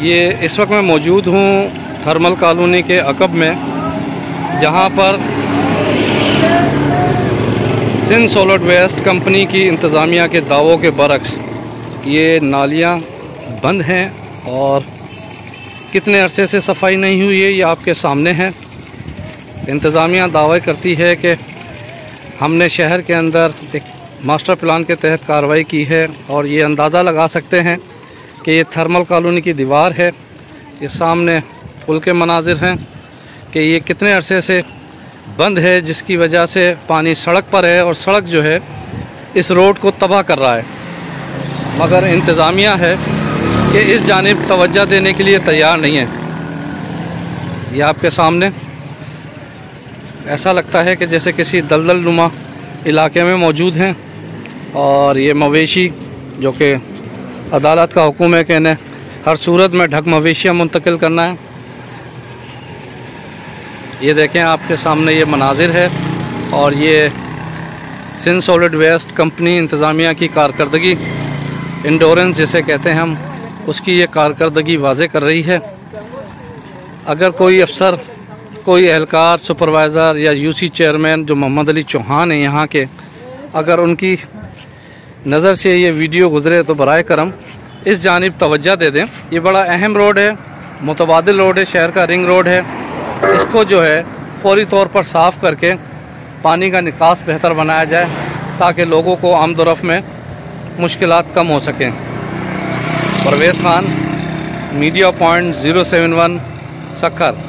ये इस वक्त मैं मौजूद हूँ थर्मल कॉलोनी के अकब में, जहाँ पर सिंध सॉलिड वेस्ट कंपनी की इंतज़ामिया के दावों के बरक्स ये नालियाँ बंद हैं और कितने अरसे से सफाई नहीं हुई है ये आपके सामने है। इंतज़ामिया दावा करती है कि हमने शहर के अंदर एक मास्टर प्लान के तहत कार्रवाई की है और ये अंदाज़ा लगा सकते हैं कि ये थर्मल कॉलोनी की दीवार है, ये सामने पुल के मनाजिर हैं कि ये कितने अरसे से बंद है, जिसकी वजह से पानी सड़क पर है और सड़क जो है इस रोड को तबाह कर रहा है। मगर इंतज़ामिया है कि इस जानिब तवज्जो देने के लिए तैयार नहीं है। ये आपके सामने ऐसा लगता है कि जैसे किसी दलदल नुमा इलाके में मौजूद हैं और ये मवेशी जो कि अदालत का हुक्म है कि इन्हें हर सूरत में ढक मवेशियाँ मुंतकिल करना है। ये देखें आपके सामने ये मनाजिर है और ये सिंध सॉलिड वेस्ट कंपनी इंतज़ामिया की कारकर्दगी, इंडोरेंस जिसे कहते हैं हम, उसकी ये कारकर्दगी वाज़े कर रही है। अगर कोई अफसर, कोई एहलकार, सुपरवाइज़र या यूसी चेयरमैन जो मोहम्मद अली चौहान हैं यहाँ के, अगर उनकी नज़र से ये वीडियो गुज़रे तो बराए करम इस जानिब तवज्जो दे दें। ये बड़ा अहम रोड है, मुतबादिल रोड है, शहर का रिंग रोड है। इसको जो है फौरी तौर पर साफ़ करके पानी का निकास बेहतर बनाया जाए ताकि लोगों को आमदोरफ़्त में मुश्किलात कम हो सकें। Parvez Khan, media point 071 Sukkur.